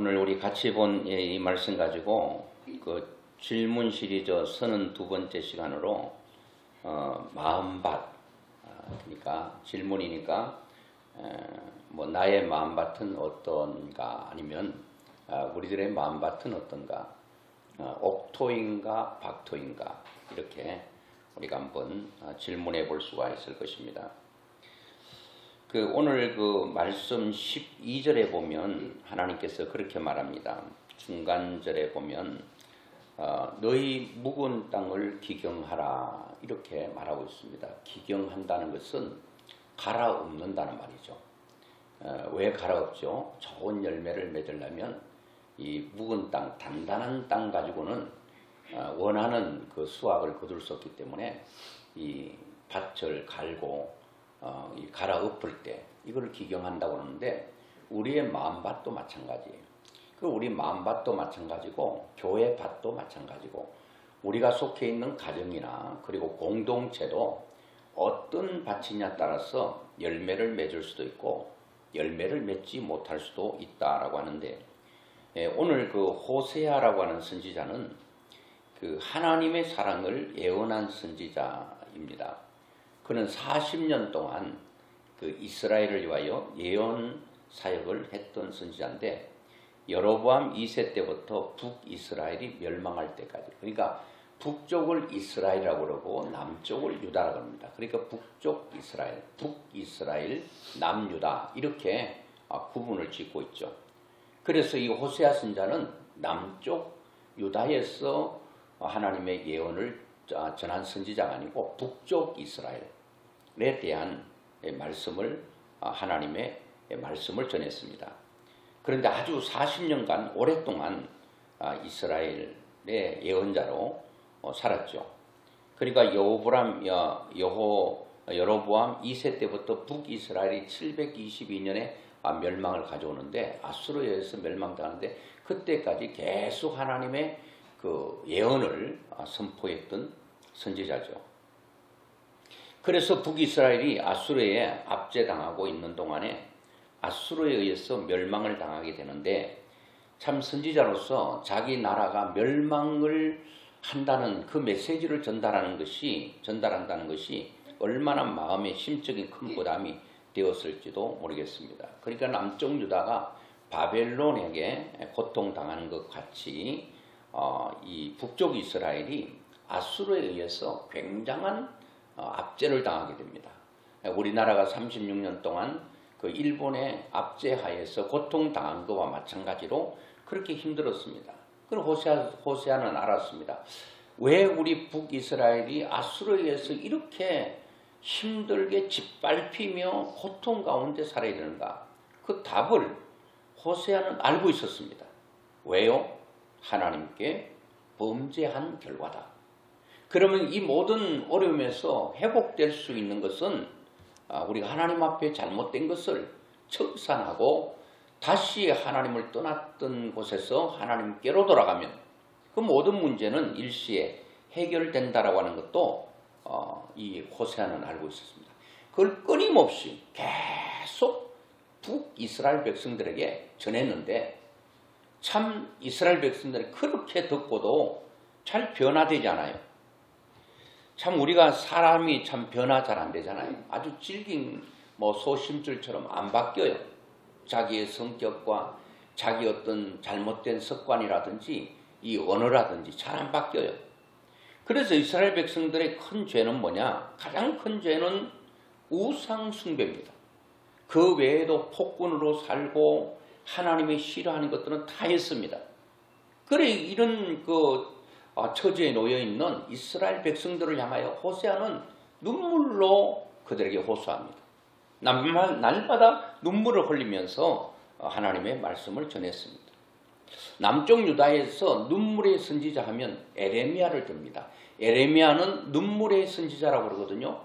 오늘 우리 같이 본 이 말씀 가지고 그 질문 시리즈 32번째 시간으로 마음밭, 그러니까 질문이니까 뭐 나의 마음밭은 어떤가, 아니면 우리들의 마음밭은 어떤가, 옥토인가 박토인가, 이렇게 우리가 한번 질문해 볼 수가 있을 것입니다. 오늘 그 말씀 12절에 보면 하나님께서 그렇게 말합니다. 중간절에 보면 너희 묵은 땅을 기경하라, 이렇게 말하고 있습니다. 기경한다는 것은 갈아엎는다는 말이죠. 왜 갈아엎죠? 좋은 열매를 맺으려면 이 묵은 땅, 단단한 땅 가지고는 원하는 그 수확을 거둘 수 없기 때문에 이 밭을 갈고 이 갈아엎을 때 이걸 기경한다고 하는데, 우리의 마음밭도 마찬가지예요. 우리 마음밭도 마찬가지고 교회 밭도 마찬가지고 우리가 속해 있는 가정이나 그리고 공동체도 어떤 밭이냐에 따라서 열매를 맺을 수도 있고 열매를 맺지 못할 수도 있다라고 하는데, 오늘 그 호세아라고 하는 선지자는 그 하나님의 사랑을 예언한 선지자입니다. 그는 40년 동안 그 이스라엘을 위하여 예언 사역을 했던 선지자인데, 여로보암 2세 때부터 북이스라엘이 멸망할 때까지, 그러니까 북쪽을 이스라엘이라고 그러고 남쪽을 유다라고 합니다. 그러니까 북쪽 이스라엘, 북이스라엘, 남유다, 이렇게 구분을 짓고 있죠. 그래서 이 호세아 선지자는 남쪽 유다에서 하나님의 예언을 전한 선지자가 아니고 북쪽 이스라엘에 대한 말씀을, 하나님의 말씀을 전했습니다. 그런데 아주 40년간 오랫동안 이스라엘의 예언자로 살았죠. 그러니까 여로보암 2세 때부터 북이스라엘이 722년에 멸망을 가져오는데, 아수르에 의해서 멸망당하는데, 그때까지 계속 하나님의 그 예언을 선포했던 선지자죠. 그래서 북이스라엘이 아수르에 압제당하고 있는 동안에 아수르에 의해서 멸망을 당하게 되는데, 참 선지자로서 자기 나라가 멸망을 한다는 그 메시지를 전달한다는 것이 얼마나 마음의 심적인 큰 부담이 되었을지도 모르겠습니다. 그러니까 남쪽 유다가 바벨론에게 고통당하는 것 같이 이 북쪽 이스라엘이 아수르에 의해서 굉장한 압제를 당하게 됩니다. 우리나라가 36년 동안 그 일본의 압제하에서 고통당한 것과 마찬가지로 그렇게 힘들었습니다. 그리고 호세아는 알았습니다. 왜 우리 북이스라엘이 아수르에 의해서 이렇게 힘들게 짓밟히며 고통 가운데 살아야 되는가? 그 답을 호세아는 알고 있었습니다. 왜요? 하나님께 범죄한 결과다. 그러면 이 모든 어려움에서 회복될 수 있는 것은 우리가 하나님 앞에 잘못된 것을 청산하고 다시 하나님을 떠났던 곳에서 하나님께로 돌아가면 그 모든 문제는 일시에 해결된다라고 하는 것도 이 호세아는 알고 있었습니다. 그걸 끊임없이 계속 북이스라엘 백성들에게 전했는데, 참 이스라엘 백성들이 그렇게 듣고도 잘 변화되지 않아요. 참 우리가 사람이 참 변화 잘 안 되잖아요. 아주 질긴 소심줄처럼 안 바뀌어요. 자기의 성격과 자기 어떤 잘못된 습관이라든지 이 언어라든지 잘 안 바뀌어요. 그래서 이스라엘 백성들의 큰 죄는 뭐냐? 가장 큰 죄는 우상 숭배입니다. 그 외에도 폭군으로 살고 하나님이 싫어하는 것들은 다 했습니다. 그래 이런 처지에 놓여 있는 이스라엘 백성들을 향하여 호세아는 눈물로 그들에게 호소합니다. 날마다 눈물을 흘리면서 하나님의 말씀을 전했습니다. 남쪽 유다에서 눈물의 선지자 하면 에레미야를 듭니다. 에레미야는 눈물의 선지자라고 그러거든요.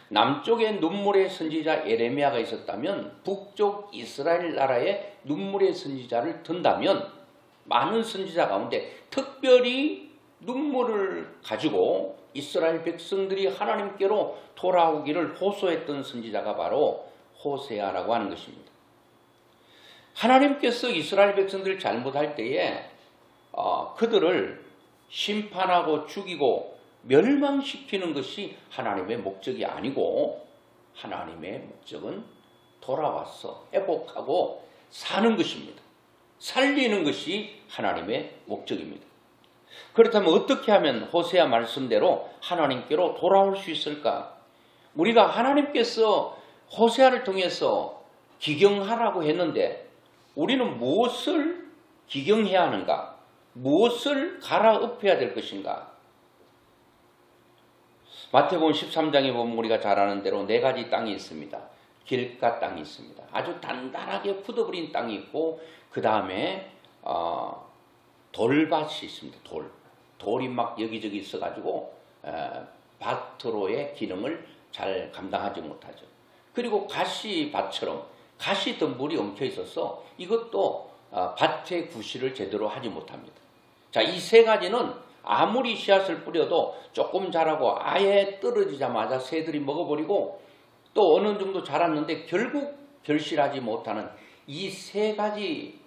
남쪽에 눈물의 선지자 에레미야가 있었다면 북쪽 이스라엘 나라에 눈물의 선지자를 든다면, 많은 선지자 가운데 특별히 눈물을 가지고 이스라엘 백성들이 하나님께로 돌아오기를 호소했던 선지자가 바로 호세아라고 하는 것입니다. 하나님께서 이스라엘 백성들을 잘못할 때에 그들을 심판하고 죽이고 멸망시키는 것이 하나님의 목적이 아니고 하나님의 목적은 돌아와서 회복하고 사는 것입니다. 살리는 것이 하나님의 목적입니다. 그렇다면 어떻게 하면 호세아 말씀대로 하나님께로 돌아올 수 있을까? 우리가 하나님께서 호세아를 통해서 기경하라고 했는데 우리는 무엇을 기경해야 하는가? 무엇을 갈아엎어야 될 것인가? 마태복음 13장에 보면 우리가 잘 아는 대로 4가지 땅이 있습니다. 길가 땅이 있습니다. 아주 단단하게 굳어버린 땅이 있고 그 다음에 돌밭이 있습니다. 돌이 막 여기저기 있어가지고 밭으로의 기능을 잘 감당하지 못하죠. 그리고 가시밭처럼 가시덤불이 엉켜 있어서 이것도 밭의 구실을 제대로 하지 못합니다. 자, 이 3가지는 아무리 씨앗을 뿌려도 조금 자라고 아예 떨어지자마자 새들이 먹어버리고 또 어느 정도 자랐는데 결국 결실하지 못하는 이 3가지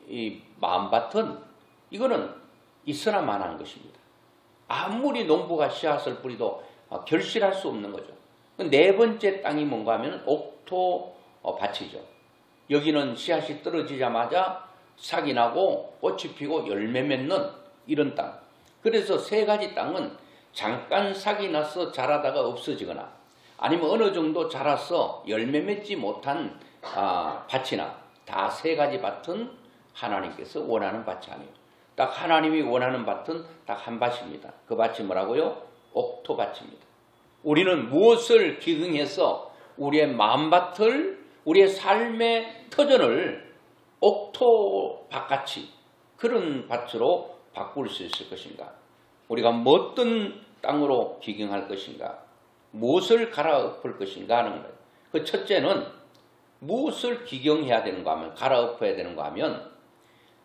이 마음밭은 이거는 있어야만 것입니다. 아무리 농부가 씨앗을 뿌리도 결실할 수 없는 거죠. 4번째 땅이 뭔가 하면 옥토밭이죠. 여기는 씨앗이 떨어지자마자 싹이 나고 꽃이 피고 열매 맺는 이런 땅. 그래서 3가지 땅은 잠깐 싹이 나서 자라다가 없어지거나 아니면 어느 정도 자라서 열매 맺지 못한 밭이나 다 3가지 밭은 하나님께서 원하는 밭이 아니에요. 딱 하나님이 원하는 밭은 딱 한 밭입니다. 그 밭이 뭐라고요? 옥토밭입니다. 우리는 무엇을 기경해서 우리의 마음밭을 우리의 삶의 터전을 옥토밭같이 그런 밭으로 바꿀 수 있을 것인가? 우리가 어떤 땅으로 기경할 것인가? 무엇을 갈아엎을 것인가 하는 거예요. 그 첫째는 무엇을 기경해야 되는가 하면 갈아엎어야 되는가 하면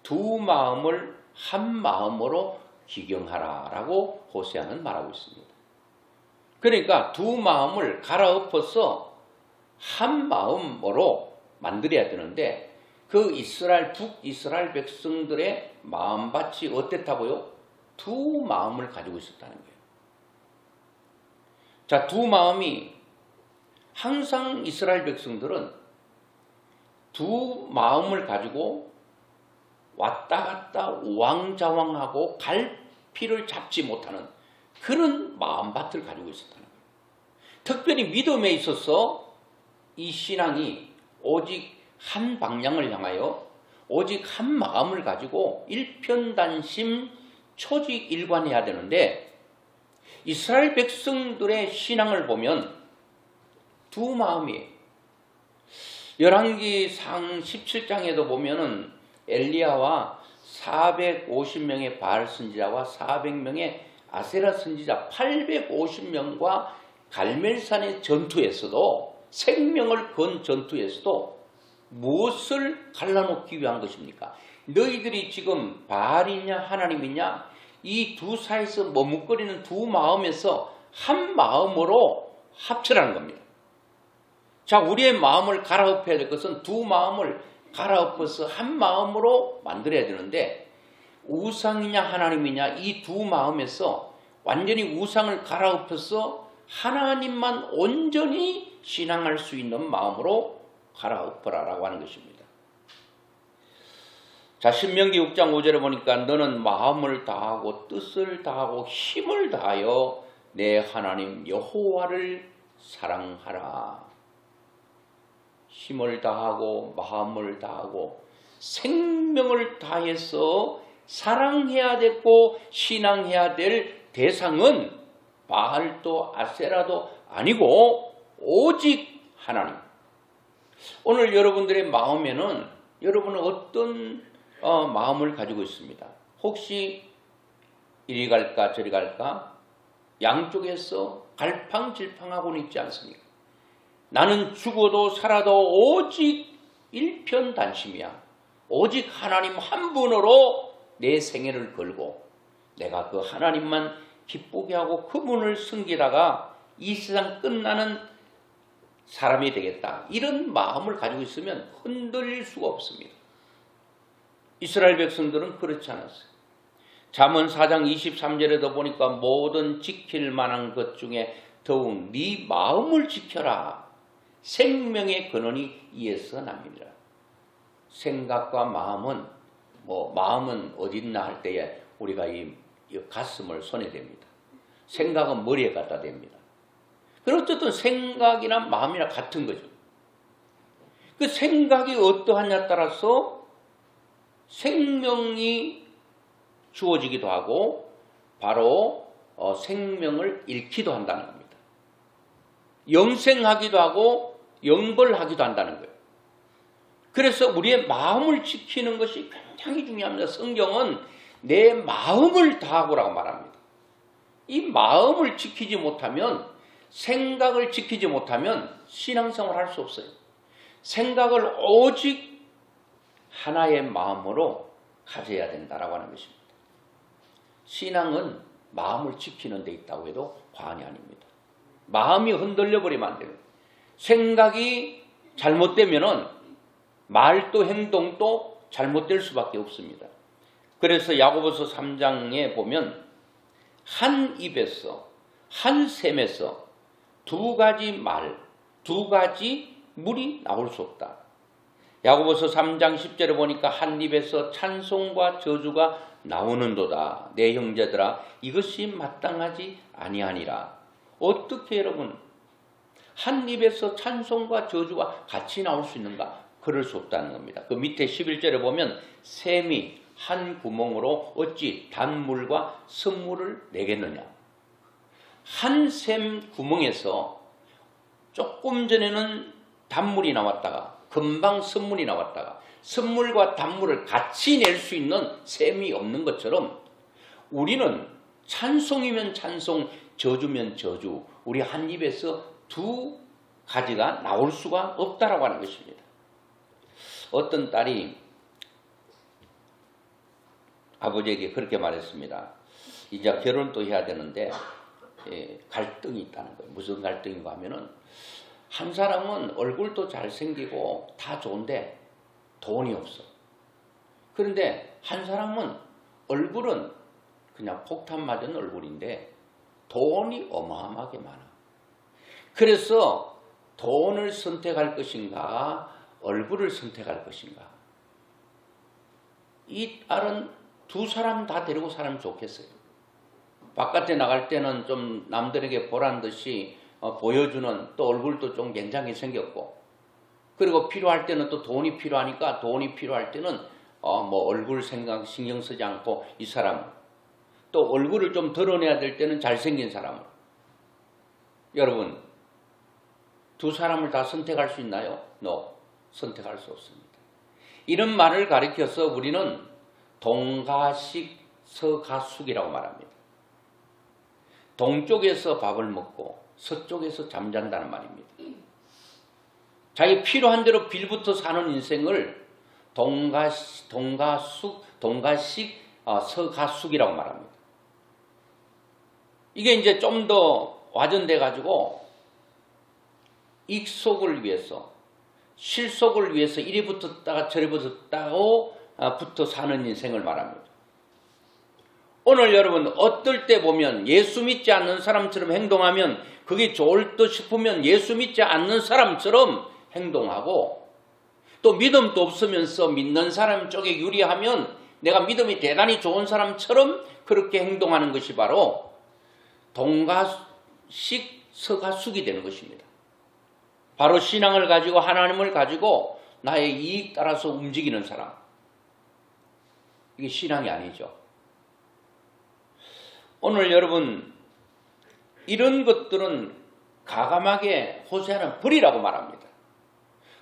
두 마음을 한 마음으로 기경하라 라고 호세아는 말하고 있습니다. 그러니까 두 마음을 갈아엎어서 한 마음으로 만들어야 되는데 그 북이스라엘 백성들의 마음밭이 어땠다고요? 두 마음을 가지고 있었다는 거예요. 자, 두 마음이 항상 이스라엘 백성들은 두 마음을 가지고 왔다 갔다 우왕좌왕하고 갈피를 잡지 못하는 그런 마음밭을 가지고 있었다는 거예요. 특별히 믿음에 있어서 이 신앙이 오직 한 방향을 향하여 오직 한 마음을 가지고 일편단심 초직일관해야 되는데 이스라엘 백성들의 신앙을 보면 두 마음이에요. 열왕기상 17장에도 보면은 엘리야와 450명의 바알 선지자와 400명의 아세라 선지자 850명과 갈멜산의 전투에서도 생명을 건 전투에서도 무엇을 갈라놓기 위한 것입니까? 너희들이 지금 바알이냐 하나님이냐 이 두 사이에서 머뭇거리는 두 마음에서 한 마음으로 합쳐라는 겁니다. 자, 우리의 마음을 갈아엎어야 될 것은 두 마음을 갈아엎어서 한 마음으로 만들어야 되는데 우상이냐 하나님이냐 이 두 마음에서 완전히 우상을 갈아엎어서 하나님만 온전히 신앙할 수 있는 마음으로 갈아엎어라라고 하는 것입니다. 자, 신명기 6장 5절에 보니까 너는 마음을 다하고 뜻을 다하고 힘을 다하여 내 하나님 여호와를 사랑하라. 힘을 다하고 마음을 다하고 생명을 다해서 사랑해야 되고 신앙해야 될 대상은 바알도 아세라도 아니고 오직 하나님. 오늘 여러분들의 마음에는 여러분은 어떤 마음을 가지고 있습니다. 혹시 이리 갈까 저리 갈까 양쪽에서 갈팡질팡하고는 있지 않습니까? 나는 죽어도 살아도 오직 일편단심이야. 오직 하나님 한 분으로 내 생애를 걸고 내가 그 하나님만 기쁘게 하고 그분을 섬기다가 이 세상 끝나는 사람이 되겠다. 이런 마음을 가지고 있으면 흔들릴 수가 없습니다. 이스라엘 백성들은 그렇지 않았어요. 잠언 4장 23절에도 보니까 모든 지킬 만한 것 중에 더욱 네 마음을 지켜라. 생명의 근원이 이에서 납니다. 생각과 마음은 마음은 어딨나 할 때에 우리가 이 가슴을 손에 댑니다. 생각은 머리에 갖다 댑니다. 그럼 어쨌든 생각이나 마음이나 같은 거죠. 그 생각이 어떠하냐에 따라서 생명이 주어지기도 하고 바로 생명을 잃기도 한다는 겁니다. 영생하기도 하고 영벌하기도 한다는 거예요. 그래서 우리의 마음을 지키는 것이 굉장히 중요합니다. 성경은 내 마음을 다하고라고 말합니다. 이 마음을 지키지 못하면, 생각을 지키지 못하면 신앙생활을 할 수 없어요. 생각을 오직 하나의 마음으로 가져야 된다라고 하는 것입니다. 신앙은 마음을 지키는 데 있다고 해도 과언이 아닙니다. 마음이 흔들려 버리면 안 돼요. 생각이 잘못되면은 말도 행동도 잘못될 수밖에 없습니다. 그래서 야고보서 3장에 보면 한 입에서, 한 샘에서 두 가지 말, 두 가지 물이 나올 수 없다. 야고보서 3장 10절에 보니까 한 입에서 찬송과 저주가 나오는도다. 내 형제들아, 이것이 마땅하지 아니하니라. 어떻게 여러분 한 입에서 찬송과 저주가 같이 나올 수 있는가? 그럴 수 없다는 겁니다. 그 밑에 11절에 보면 샘이 한 구멍으로 어찌 단물과 선물을 내겠느냐. 한 샘 구멍에서 조금 전에는 단물이 나왔다가 금방 선물이 나왔다가 선물과 단물을 같이 낼 수 있는 샘이 없는 것처럼 우리는 찬송이면 찬송, 저주면 저주, 우리 한 입에서 두 가지가 나올 수가 없다라고 하는 것입니다. 어떤 딸이 아버지에게 그렇게 말했습니다. 이제 결혼도 해야 되는데 갈등이 있다는 거예요. 무슨 갈등인가 하면은 한 사람은 얼굴도 잘생기고 다 좋은데 돈이 없어. 그런데 한 사람은 얼굴은 그냥 폭탄 맞은 얼굴인데 돈이 어마어마하게 많아. 그래서 돈을 선택할 것인가 얼굴을 선택할 것인가. 이 딸은 두 사람 다 데리고 살면 좋겠어요. 바깥에 나갈 때는 좀 남들에게 보란 듯이 보여주는, 또 얼굴도 좀 굉장히 생겼고, 그리고 필요할 때는 또 돈이 필요하니까 돈이 필요할 때는 얼굴 생각 신경 쓰지 않고 이 사람, 또 얼굴을 좀 드러내야 될 때는 잘생긴 사람을. 여러분, 두 사람을 다 선택할 수 있나요? No, 선택할 수 없습니다. 이런 말을 가리켜서 우리는 동가식 서가숙이라고 말합니다. 동쪽에서 밥을 먹고 서쪽에서 잠잔다는 말입니다. 자기 필요한 대로 빌부터 사는 인생을 동가식 서가숙이라고 말합니다. 이게 이제 좀 더 와전돼 가지고 익속을 위해서, 실속을 위해서 이리 붙었다가 저리 붙었다고 붙어 사는 인생을 말합니다. 오늘 여러분 어떨 때 보면 예수 믿지 않는 사람처럼 행동하면 그게 좋을 듯 싶으면 예수 믿지 않는 사람처럼 행동하고, 또 믿음도 없으면서 믿는 사람 쪽에 유리하면 내가 믿음이 대단히 좋은 사람처럼 그렇게 행동하는 것이 바로 동가식 서가숙이 되는 것입니다. 바로 신앙을 가지고 하나님을 가지고 나의 이익 따라서 움직이는 사람. 이게 신앙이 아니죠. 오늘 여러분 이런 것들은 가감하게 호세아는 버리라고 말합니다.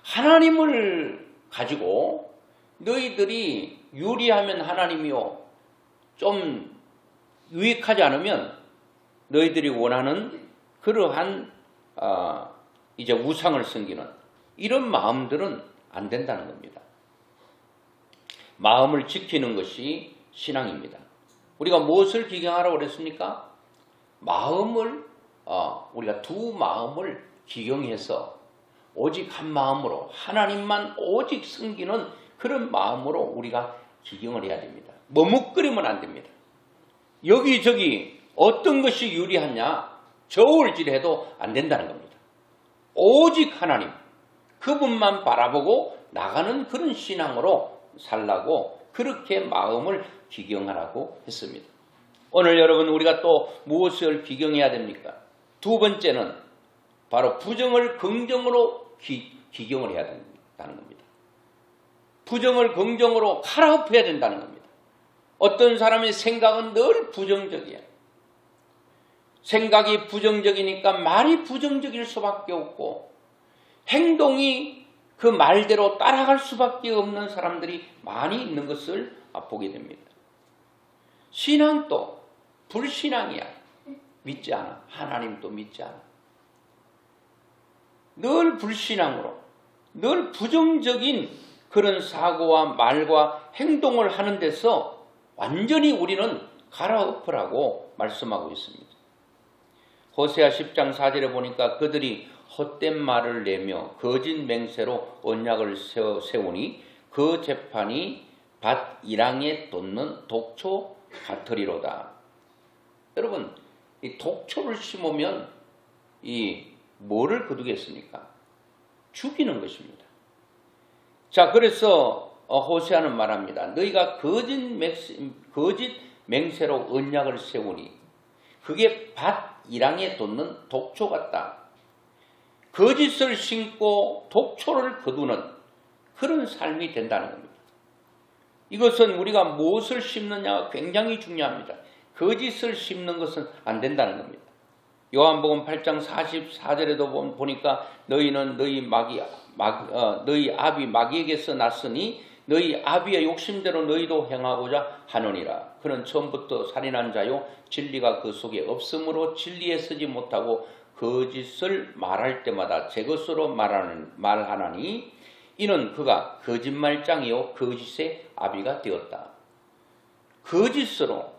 하나님을 가지고 너희들이 유리하면 하나님이요, 좀 유익하지 않으면 너희들이 원하는 그러한 이제 우상을 섬기는 이런 마음들은 안 된다는 겁니다. 마음을 지키는 것이 신앙입니다. 우리가 무엇을 기경하라고 그랬습니까? 마음을 우리가 두 마음을 기경해서 오직 한 마음으로 하나님만 오직 섬기는 그런 마음으로 우리가 기경을 해야 됩니다. 머뭇거리면 안 됩니다. 여기저기 어떤 것이 유리하냐 저울질해도 안 된다는 겁니다. 오직 하나님 그분만 바라보고 나가는 그런 신앙으로 살라고 그렇게 마음을 기경하라고 했습니다. 오늘 여러분 우리가 또 무엇을 기경해야 됩니까? 두 번째는 바로 부정을 긍정으로 기경을 해야 된다는 겁니다. 부정을 긍정으로 갈아엎어야 된다는 겁니다. 어떤 사람의 생각은 늘 부정적이야. 생각이 부정적이니까 말이 부정적일 수밖에 없고 행동이 그 말대로 따라갈 수밖에 없는 사람들이 많이 있는 것을 보게 됩니다. 신앙도 불신앙이야. 믿지 않아. 하나님도 믿지 않아. 늘 불신앙으로 늘 부정적인 그런 사고와 말과 행동을 하는 데서 완전히 우리는 갈아엎으라고 말씀하고 있습니다. 호세아 10장 4절에 보니까 그들이 헛된 말을 내며 거짓 맹세로 언약을 세우니 그 재판이 밭 이랑에 돋는 독초 같으리로다. 여러분 이 독초를 심으면 이 뭐를 거두겠습니까? 죽이는 것입니다. 자 그래서 호세아는 말합니다. 너희가 거짓 맹세로 언약을 세우니 그게 밭 이랑에 돋는 독초 같다. 거짓을 심고 독초를 거두는 그런 삶이 된다는 겁니다. 이것은 우리가 무엇을 심느냐가 굉장히 중요합니다. 거짓을 심는 것은 안 된다는 겁니다. 요한복음 8장 44절에도 보니까 너희는 너희 아비 마귀에게서 났으니 너희 아비의 욕심대로 너희도 행하고자 하느니라. 그는 처음부터 살인한 자요 진리가 그 속에 없으므로 진리에 서지 못하고 거짓을 말할 때마다 제 것으로 말하나니 이는 그가 거짓말장이요 거짓의 아비가 되었다. 거짓으로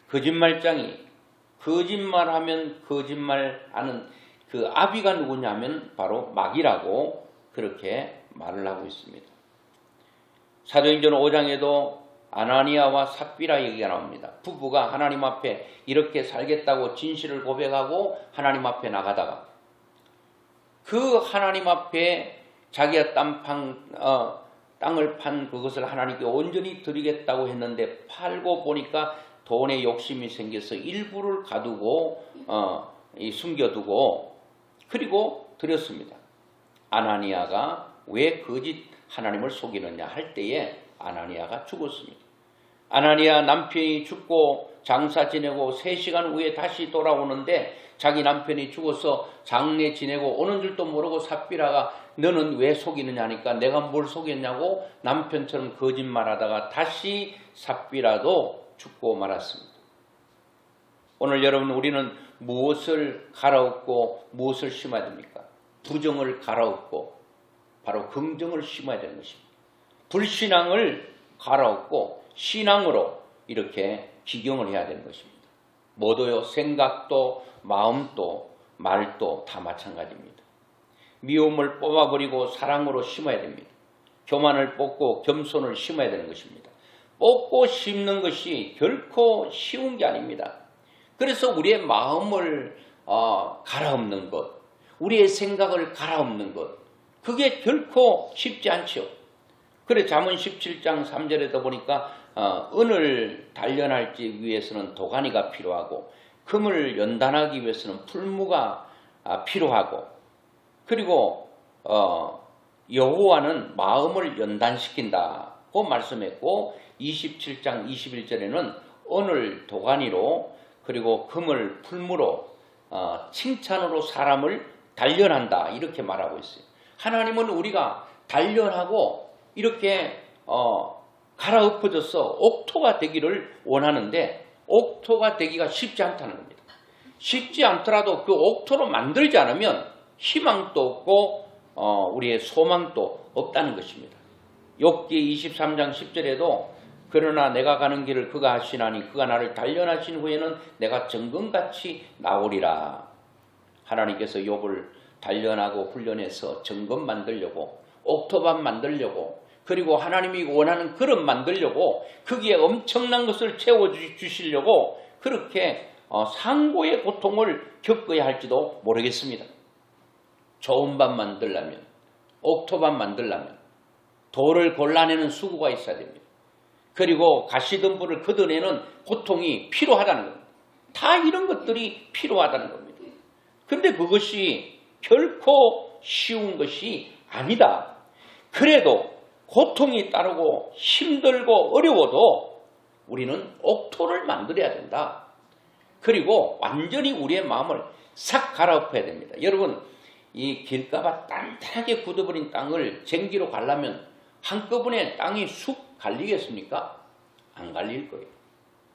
거짓말장이 거짓말하면 거짓말하는 그 아비가 누구냐면 바로 마귀라고 그렇게 말을 하고 있습니다. 사도행전 5장에도 아나니아와 삽비라 얘기가 나옵니다. 부부가 하나님 앞에 이렇게 살겠다고 진실을 고백하고 하나님 앞에 나가다가 그 하나님 앞에 자기가 땅을 판 그것을 하나님께 온전히 드리겠다고 했는데 팔고 보니까 돈에 욕심이 생겨서 일부를 가두고 숨겨두고 그리고 드렸습니다. 아나니아가 왜 거짓 하나님을 속이느냐 할 때에 아나니아가 죽었습니다. 아나니아 남편이 죽고 장사 지내고 3시간 후에 다시 돌아오는데 자기 남편이 죽어서 장례 지내고 오는 줄도 모르고 삽비라가 너는 왜 속이느냐 하니까 내가 뭘 속였냐고 남편처럼 거짓말하다가 다시 삽비라도 죽고 말았습니다. 오늘 여러분 우리는 무엇을 갈아엎고 무엇을 심어야 됩니까? 부정을 갈아엎고 바로 긍정을 심어야 되는 것입니다. 불신앙을 갈아엎고 신앙으로 이렇게 기경을 해야 되는 것입니다. 모두요 생각도 마음도 말도 다 마찬가지입니다. 미움을 뽑아버리고 사랑으로 심어야 됩니다. 교만을 뽑고 겸손을 심어야 되는 것입니다. 뽑고 심는 것이 결코 쉬운 게 아닙니다. 그래서 우리의 마음을 갈아엎는 것, 우리의 생각을 갈아엎는 것, 그게 결코 쉽지 않죠. 그래 잠언 17장 3절에도 보니까 은을 단련하기 위해서는 도가니가 필요하고 금을 연단하기 위해서는 풀무가 필요하고 그리고 여호와는 마음을 연단시킨다고 말씀했고 27장 21절에는 은을 도가니로 그리고 금을 풀무로 칭찬으로 사람을 단련한다 이렇게 말하고 있어요. 하나님은 우리가 단련하고 이렇게 갈아엎어져서 옥토가 되기를 원하는데 옥토가 되기가 쉽지 않다는 겁니다. 쉽지 않더라도 그 옥토로 만들지 않으면 희망도 없고 우리의 소망도 없다는 것입니다. 욥기 23장 10절에도 그러나 내가 가는 길을 그가 하시나니 그가 나를 단련하신 후에는 내가 정금같이 나오리라. 하나님께서 욥을 단련하고 훈련해서 정금 만들려고 옥토밥 만들려고 그리고 하나님이 원하는 그릇 만들려고 거기에 엄청난 것을 채워주시려고 그렇게 상고의 고통을 겪어야 할지도 모르겠습니다. 좋은 밥 만들려면, 옥토밥 만들려면 돌을 골라내는 수고가 있어야 됩니다. 그리고 가시덤불을 걷어내는 고통이 필요하다는 겁니다. 다 이런 것들이 필요하다는 겁니다. 그런데 그것이 결코 쉬운 것이 아니다. 그래도 고통이 따르고 힘들고 어려워도 우리는 옥토를 만들어야 된다. 그리고 완전히 우리의 마음을 싹 갈아엎어야 됩니다. 여러분, 이 길가가 단단하게 굳어버린 땅을 쟁기로 갈라면 한꺼번에 땅이 쑥 갈리겠습니까? 안 갈릴 거예요.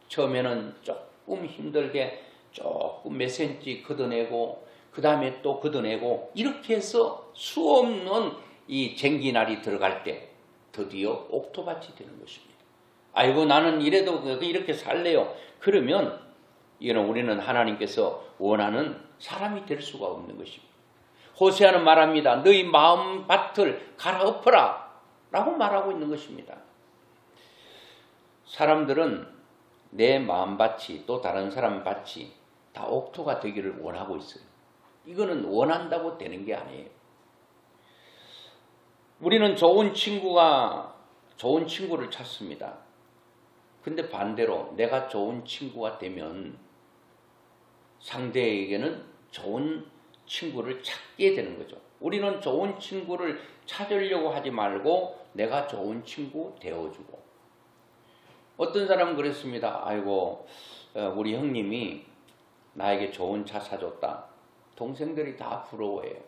처음에는 조금 힘들게 조금 몇 센치 걷어내고 그 다음에 또 걷어내고 이렇게 해서 수없는 이 쟁기날이 들어갈 때 드디어 옥토밭이 되는 것입니다. 아이고 나는 이래도 이렇게 살래요. 그러면 이는 우리는 하나님께서 원하는 사람이 될 수가 없는 것입니다. 호세아는 말합니다. 너희 마음밭을 갈아엎어라 라고 말하고 있는 것입니다. 사람들은 내 마음밭이 또 다른 사람 밭이 다 옥토가 되기를 원하고 있어요. 이거는 원한다고 되는 게 아니에요. 우리는 좋은 친구를 찾습니다. 근데 반대로 내가 좋은 친구가 되면 상대에게는 좋은 친구를 찾게 되는 거죠. 우리는 좋은 친구를 찾으려고 하지 말고 내가 좋은 친구 되어주고. 어떤 사람은 그랬습니다. 아이고 우리 형님이 나에게 좋은 차 사줬다. 동생들이 다 부러워해요.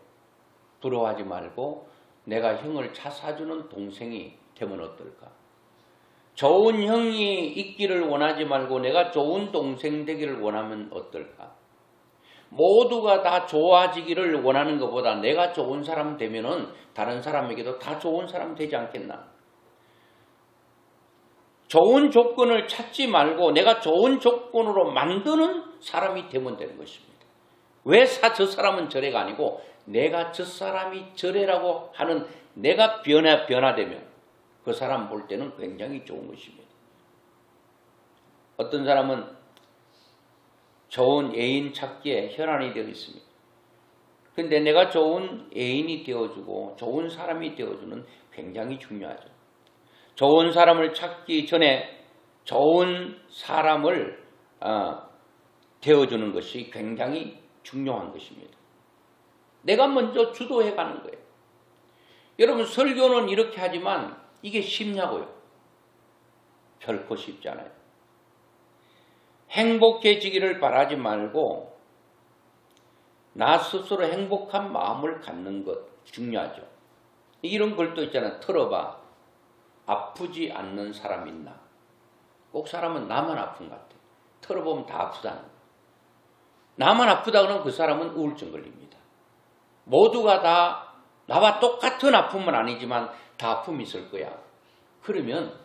부러워하지 말고 내가 형을 차 사주는 동생이 되면 어떨까? 좋은 형이 있기를 원하지 말고 내가 좋은 동생 되기를 원하면 어떨까? 모두가 다 좋아지기를 원하는 것보다 내가 좋은 사람 되면은 다른 사람에게도 다 좋은 사람 되지 않겠나? 좋은 조건을 찾지 말고 내가 좋은 조건으로 만드는 사람이 되면 되는 것입니다. 왜 저 사람은 저래가 아니고 내가 저 사람이 저래라고 하는 내가 변화되면 그 사람 볼 때는 굉장히 좋은 것입니다. 어떤 사람은 좋은 애인 찾기에 혈안이 되어 있습니다. 그런데 내가 좋은 애인이 되어주고 좋은 사람이 되어주는 굉장히 중요하죠. 좋은 사람을 찾기 전에 좋은 사람을 되어주는 것이 굉장히 중요한 것입니다. 내가 먼저 주도해 가는 거예요. 여러분 설교는 이렇게 하지만 이게 쉽냐고요? 결코 쉽지 않아요. 행복해지기를 바라지 말고 나 스스로 행복한 마음을 갖는 것 중요하죠. 이런 글도 있잖아요. 털어봐. 아프지 않는 사람 있나? 꼭 사람은 나만 아픈 것 같아요. 털어보면 다 아프다는 거예요. 나만 아프다 그러면 그 사람은 우울증 걸립니다. 모두가 다 나와 똑같은 아픔은 아니지만 다 아픔이 있을 거야. 그러면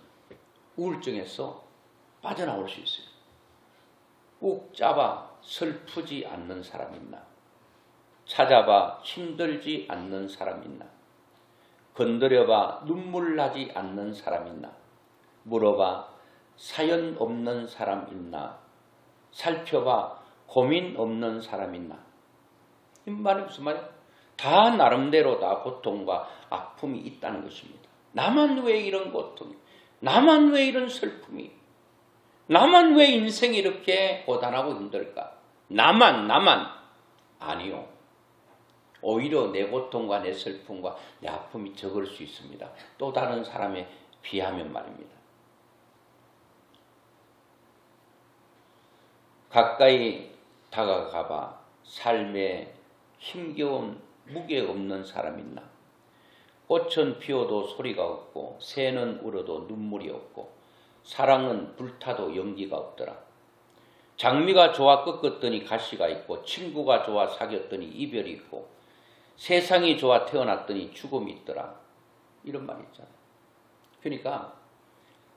우울증에서 빠져나올 수 있어요. 꾹 잡아 슬프지 않는 사람 있나? 찾아봐 힘들지 않는 사람 있나? 건드려봐 눈물 나지 않는 사람 있나? 물어봐 사연 없는 사람 있나? 살펴봐 고민 없는 사람 있나? 이 말이 무슨 말이야? 다 나름대로 다 고통과 아픔이 있다는 것입니다. 나만 왜 이런 고통이? 나만 왜 이런 슬픔이? 나만 왜 인생이 이렇게 고단하고 힘들까? 나만 아니요. 오히려 내 고통과 내 슬픔과 내 아픔이 적을 수 있습니다. 또 다른 사람에 비하면 말입니다. 가까이 다가가봐. 삶에 힘겨운 무게 없는 사람 있나? 꽃은 피어도 소리가 없고 새는 울어도 눈물이 없고 사랑은 불타도 연기가 없더라. 장미가 좋아 꺾었더니 가시가 있고 친구가 좋아 사귀었더니 이별이 있고 세상이 좋아 태어났더니 죽음이 있더라. 이런 말이 있잖아요. 그러니까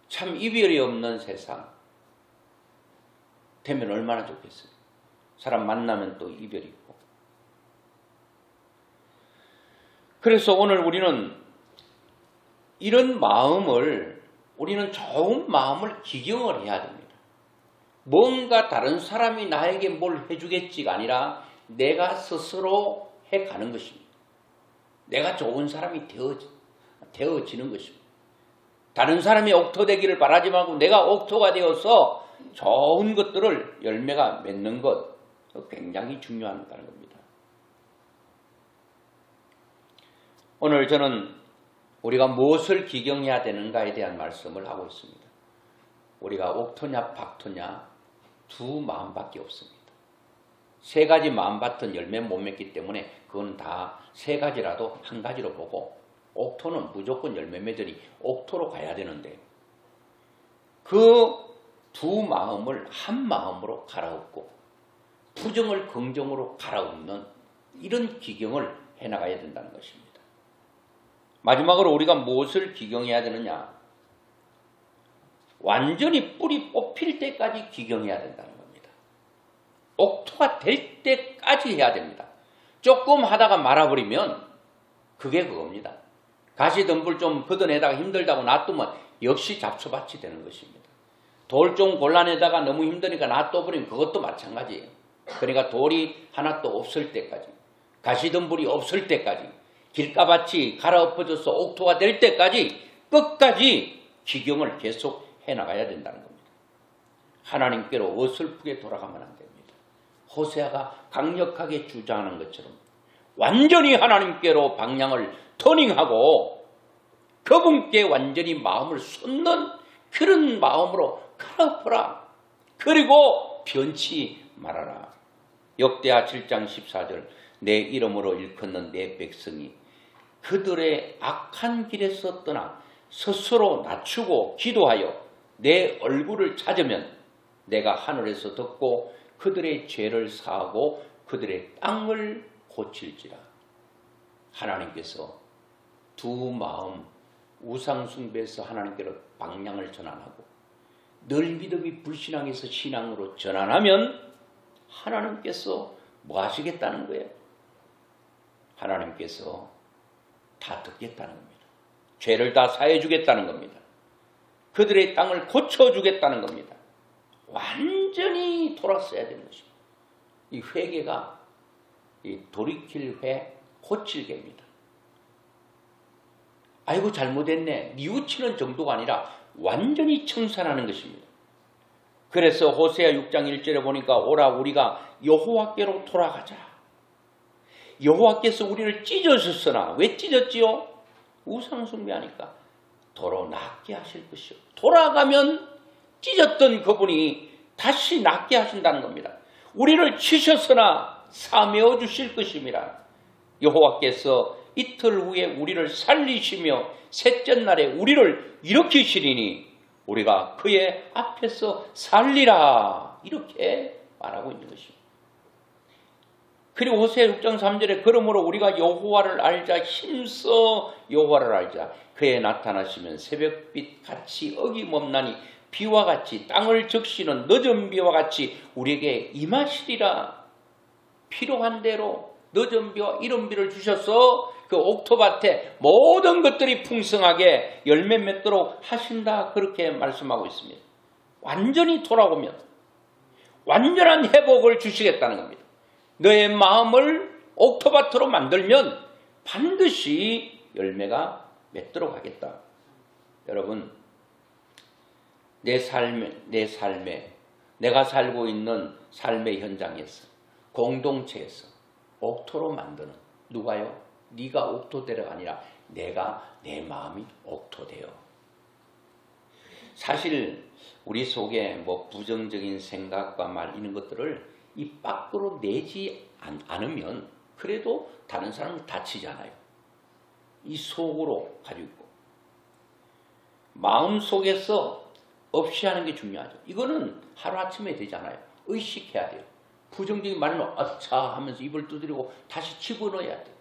참 이별이 없는 세상 되면 얼마나 좋겠어요. 사람 만나면 또 이별이 있고. 그래서 오늘 우리는 이런 마음을 우리는 좋은 마음을 기경을 해야 됩니다. 뭔가 다른 사람이 나에게 뭘 해주겠지가 아니라 내가 스스로 해가는 것입니다. 내가 좋은 사람이 되어지는 것입니다. 다른 사람이 옥토 되기를 바라지 말고 내가 옥토가 되어서 좋은 것들을 열매가 맺는 것 굉장히 중요하다는 겁니다. 오늘 저는 우리가 무엇을 기경해야 되는가에 대한 말씀을 하고 있습니다. 우리가 옥토냐 박토냐 두 마음밖에 없습니다. 세 가지 마음 같은 열매 못 맺기 때문에 그건 다 세 가지라도 한 가지로 보고 옥토는 무조건 열매 맺으니 옥토로 가야 되는데 그 두 마음을 한 마음으로 갈아엎고 부정을 긍정으로 갈아엎는 이런 기경을 해나가야 된다는 것입니다. 마지막으로 우리가 무엇을 기경해야 되느냐? 완전히 뿌리 뽑힐 때까지 기경해야 된다는 겁니다. 옥토가 될 때까지 해야 됩니다. 조금 하다가 말아버리면 그게 그겁니다. 가시덤불 좀 걷어내다가 힘들다고 놔두면 역시 잡초밭이 되는 것입니다. 돌 좀 골라내다가 너무 힘드니까 놔둬버리면 그것도 마찬가지예요. 그러니까 돌이 하나도 없을 때까지, 가시덤불이 없을 때까지, 길가밭이 갈아엎어져서 옥토가 될 때까지 끝까지 기경을 계속 해나가야 된다는 겁니다. 하나님께로 어설프게 돌아가면 안 됩니다. 호세아가 강력하게 주장하는 것처럼 완전히 하나님께로 방향을 터닝하고 그분께 완전히 마음을 쏟는 그런 마음으로 갈아엎어라. 그리고 변치 말아라. 역대하 7장 14절 내 이름으로 일컫는 내 백성이 그들의 악한 길에서 떠나 스스로 낮추고 기도하여 내 얼굴을 찾으면 내가 하늘에서 듣고 그들의 죄를 사하고 그들의 땅을 고칠지라. 하나님께서 두 마음 우상숭배에서 하나님께로 방향을 전환하고 늘 믿음이 불신앙에서 신앙으로 전환하면 하나님께서 뭐 하시겠다는 거예요? 하나님께서 다 듣겠다는 겁니다. 죄를 다 사해 주겠다는 겁니다. 그들의 땅을 고쳐주겠다는 겁니다. 완전히 돌았어야 되는 것입니다. 이 회개가 이 돌이킬 회, 고칠 개입니다. 아이고 잘못했네, 뉘우치는 정도가 아니라 완전히 청산하는 것입니다. 그래서 호세아 6장 1절에 보니까 오라 우리가 여호와께로 돌아가자. 여호와께서 우리를 찢으셨으나 왜 찢었지요? 우상숭배하니까 도로 낫게 하실 것이요. 돌아가면 찢었던 그분이 다시 낫게 하신다는 겁니다. 우리를 치셨으나 사메어 주실 것입니다. 여호와께서 이틀 후에 우리를 살리시며 셋째 날에 우리를 일으키시리니 우리가 그의 앞에서 살리라. 이렇게 말하고 있는 것입니다. 그리고 호세아 6장 3절에 그러므로 우리가 여호와를 알자 힘써 여호와를 알자. 그에 나타나시면 새벽빛 같이 어김없나니 비와 같이 땅을 적시는 늦은 비와 같이 우리에게 임하시리라. 필요한 대로 늦은 비와 이른 비를 주셔서 그 옥토밭에 모든 것들이 풍성하게 열매 맺도록 하신다. 그렇게 말씀하고 있습니다. 완전히 돌아오면 완전한 회복을 주시겠다는 겁니다. 너의 마음을 옥토밭으로 만들면 반드시 열매가 맺도록 하겠다. 여러분, 내 삶에 내가 살고 있는 삶의 현장에서 공동체에서 옥토로 만드는 누가요? 네가 옥토되려가 아니라 내가 내 마음이 옥토되어. 사실 우리 속에 뭐 부정적인 생각과 말 이런 것들을 입 밖으로 내지 않으면 그래도 다른 사람을 다치잖아요. 이 속으로 가지고 있고 마음 속에서 없이 하는 게 중요하죠. 이거는 하루아침에 되잖아요. 의식해야 돼요. 부정적인 말은 아차 하면서 입을 두드리고 다시 집어넣어야 돼요.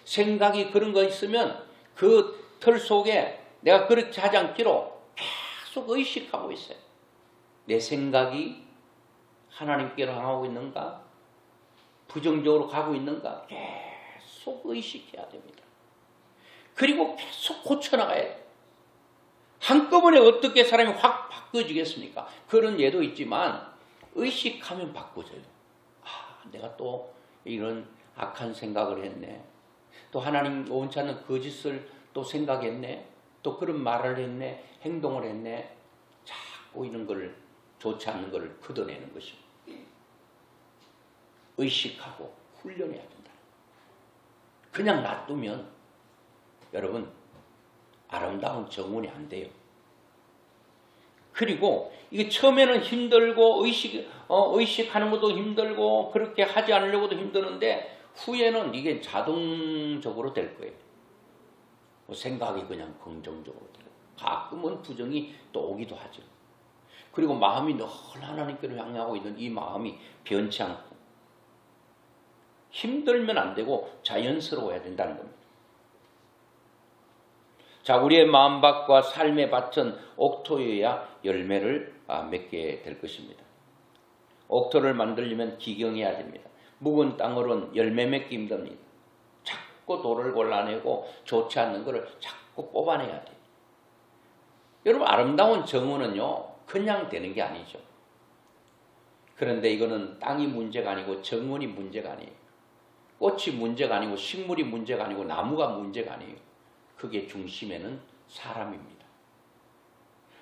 생각이 그런 거 있으면 그 털 속에 내가 그렇게 하지 않기로 계속 의식하고 있어요. 내 생각이 하나님께로 향하고 있는가? 부정적으로 가고 있는가? 계속 의식해야 됩니다. 그리고 계속 고쳐나가야 돼. 한꺼번에 어떻게 사람이 확 바꿔지겠습니까? 그런 예도 있지만 의식하면 바꿔져요. 내가 또 이런 악한 생각을 했네. 또 하나님 원치 않는 거짓을 또 생각했네. 또 그런 말을 했네. 행동을 했네. 자꾸 이런 걸 좋지 않는 걸 걷어내는 것입니다. 의식하고 훈련해야 된다. 그냥 놔두면 여러분 아름다운 정원이 안 돼요. 그리고 이게 처음에는 힘들고 의식하는 것도 힘들고 그렇게 하지 않으려고도 힘드는데 후에는 이게 자동적으로 될 거예요. 생각이 그냥 긍정적으로 돼요. 가끔은 부정이 또 오기도 하죠. 그리고 마음이 늘 하나님께로 향하고 있는 이 마음이 변치 않고 힘들면 안 되고 자연스러워야 된다는 겁니다. 자, 우리의 마음밭과 삶의 밭은 옥토여야 열매를 맺게 될 것입니다. 옥토를 만들려면 기경해야 됩니다. 묵은 땅으로는 열매 맺기 힘듭니다. 자꾸 돌을 골라내고 좋지 않는 것을 자꾸 뽑아내야 돼요. 여러분 아름다운 정원은요 그냥 되는 게 아니죠. 그런데 이거는 땅이 문제가 아니고 정원이 문제가 아니에요. 꽃이 문제가 아니고 식물이 문제가 아니고 나무가 문제가 아니에요. 그게 중심에는 사람입니다.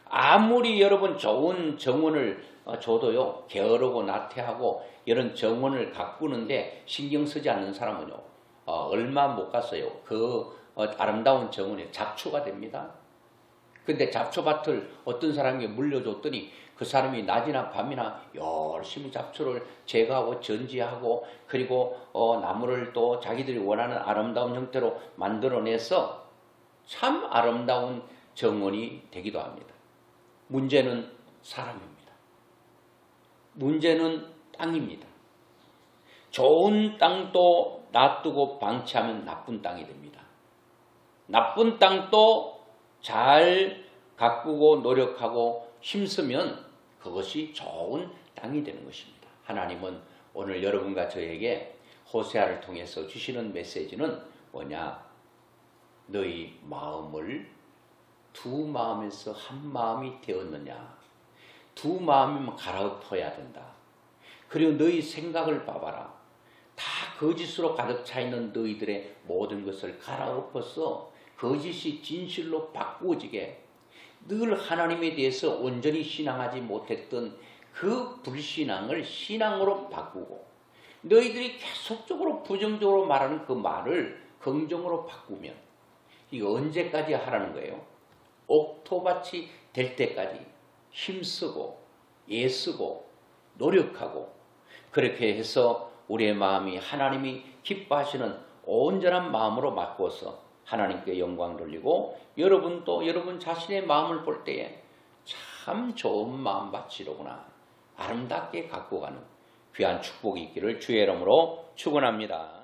아무리 여러분 좋은 정원을 줘도요 게으르고 나태하고 이런 정원을 가꾸는데 신경 쓰지 않는 사람은요 얼마 못 갔어요. 그 아름다운 정원에 잡초가 됩니다. 근데 잡초밭을 어떤 사람에게 물려줬더니 그 사람이 낮이나 밤이나 열심히 잡초를 제거하고 전지하고 그리고 나무를 또 자기들이 원하는 아름다운 형태로 만들어내서 참 아름다운 정원이 되기도 합니다. 문제는 사람입니다. 문제는 땅입니다. 좋은 땅도 놔두고 방치하면 나쁜 땅이 됩니다. 나쁜 땅도 잘 가꾸고 노력하고 힘쓰면 그것이 좋은 땅이 되는 것입니다. 하나님은 오늘 여러분과 저에게 호세아를 통해서 주시는 메시지는 뭐냐? 너희 마음을 두 마음에서 한 마음이 되었느냐? 두 마음이면 갈아엎어야 된다. 그리고 너희 생각을 봐봐라. 다 거짓으로 가득 차 있는 너희들의 모든 것을 갈아엎어서 거짓이 진실로 바꾸어지게 늘 하나님에 대해서 온전히 신앙하지 못했던 그 불신앙을 신앙으로 바꾸고 너희들이 계속적으로 부정적으로 말하는 그 말을 긍정으로 바꾸면 이거 언제까지 하라는 거예요? 옥토밭이 될 때까지 힘쓰고 애쓰고 노력하고 그렇게 해서 우리의 마음이 하나님이 기뻐하시는 온전한 마음으로 바꾸어서 하나님께 영광 돌리고 여러분도 여러분 자신의 마음을 볼 때에 참 좋은 마음밭이로구나 아름답게 갖고 가는 귀한 축복이 있기를 주의 이름으로 축원합니다.